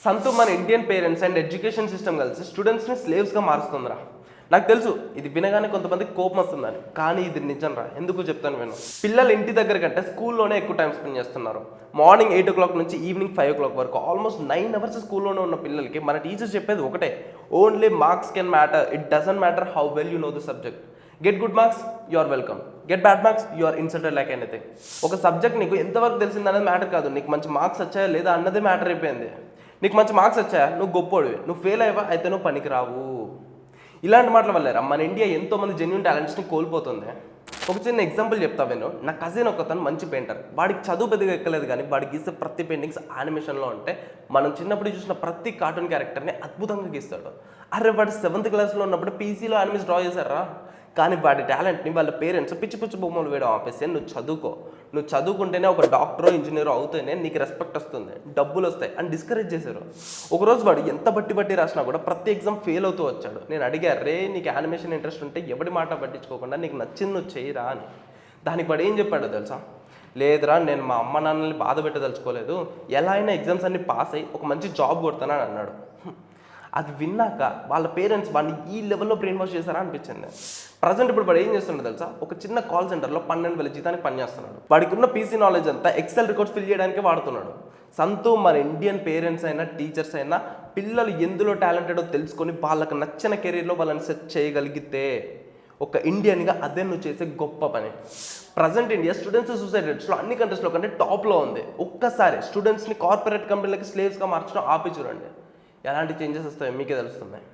సంతు మన Indian parents and education system కలిసి స్టూడెంట్స్ని స్లేవ్స్గా మారుస్తుందిరా. నాకు తెలుసు ఇది వినగానే కొంతమందికి కోపం వస్తుందని, కానీ ఇది నిజం రా. ఎందుకు చెప్తాను విను. పిల్లలు ఇంటి దగ్గర కంటే స్కూల్లోనే ఎక్కువ టైం స్పెండ్ చేస్తున్నారు. మార్నింగ్ 8 o'clock నుంచి ఈవినింగ్ 5 o'clock వరకు ఆల్మోస్ట్ 9 hours స్కూల్లోనే ఉన్న పిల్లలకి మన టీచర్స్ చెప్పేది ఒకటే, only marks can matter, it doesn't matter how well you know the subject. Get good marks, you are welcome. Get bad marks, you are insulted like anything. ఒక subject నీకు ఎంతవరకు తెలిసిందనేది matter కాదు, నీకు మంచి మార్క్స్ వచ్చాయా లేదా అన్నదే మ్యాటర్ అయిపోయింది. నీకు మంచి మార్క్స్ వచ్చాయా, నువ్వు గొప్పోడివి. నువ్వు ఫెయిల్ అయ్యవా, అయితే నువ్వు పనికిరావు. ఇలాంటి మాటల వల్లేరా మన ఇండియా ఎంతోమంది జెన్యూన్ టాలెంట్స్ని కోల్పోతుంది. ఒక చిన్న ఎగ్జాంపుల్ చెప్తా విను. నా కజిన్ ఒకతను మంచి పెయింటర్. వాడికి చదువు పెద్దగా ఎక్కలేదు, కానీ వాడికి గీసే ప్రతి పెయింటింగ్స్ యానిమేషన్లో ఉంటే మనం చిన్నప్పుడు చూసిన ప్రతి కార్టూన్ క్యారెక్టర్ని అద్భుతంగా గీస్తాడు. అరే వాడు 7th classలో ఉన్నప్పుడు పీసీలో యానిమేషన్ డ్రా చేశారా. కానీ వాడి టాలెంట్ని వాళ్ళ పేరెంట్స్ పిచ్చి పిచ్చి బొమ్మలు వేయడం ఆపేసి నువ్వు చదువుకుంటేనే ఒక డాక్టరో ఇంజనీరో అవుతేనే నీకు రెస్పెక్ట్ వస్తుంది, డబ్బులు వస్తాయి అని డిస్కరేజ్ చేశారు. ఒకరోజు వాడు ఎంత బట్టి రాసినా కూడా ప్రతి ఎగ్జామ్ ఫెయిల్ అవుతూ వచ్చాడు. నేను అడిగా, రే నీకు యానిమేషన్ ఇంట్రెస్ట్ ఉంటే ఎవడి మాట పట్టించుకోకుండా నీకు నచ్చింది నువ్వు చేయరా అని. దానికి వాడు ఏం చెప్పాడో తెలుసా, లేదురా నేను మా అమ్మ నాన్నల్ని బాధ పెట్టదలుచుకోలేదు, ఎలా అయినా ఎగ్జామ్స్ అన్ని పాస్ అయ్యి ఒక మంచి జాబ్ కొడతానని అన్నాడు. అది విన్నాక వాళ్ళ పేరెంట్స్ వాడిని ఈ లెవెల్లో బ్రెయిన్ వాష్ చేశారా అనిపించింది. ప్రజెంట్ ఇప్పుడు వాడు ఏం చేస్తున్నాడు తెలుసా, ఒక చిన్న కాల్ సెంటర్లో 12,000 జీతానికి పనిచేస్తున్నాడు. వాడికి ఉన్న పీసీ నాలెడ్జ్ అంతా ఎక్సెల్ రికార్డ్స్ ఫిల్ చేయడానికి వాడుతున్నాడు. సంతు మన ఇండియన్ పేరెంట్స్ అయినా టీచర్స్ అయినా పిల్లలు ఎందులో టాలెంటెడో తెలుసుకొని వాళ్ళకి నచ్చిన కెరీర్లో వాళ్ళని సెట్ చేయగలిగితే ఒక ఇండియన్గా అదే నువ్వు చేసే గొప్ప పని. ప్రజెంట్ ఇండియా స్టూడెంట్స్ సూసైడ్ రేట్స్లో అన్ని కంట్రీస్లో కంటే టాప్లో ఉంది. ఒక్కసారి స్టూడెంట్స్ని కార్పొరేట్ కంపెనీలకి స్లేవ్స్గా మార్చడం ఆపి చూడండి, ఎలాంటి చేంజెస్ వస్తాయో మీకే తెలుస్తున్నాయి.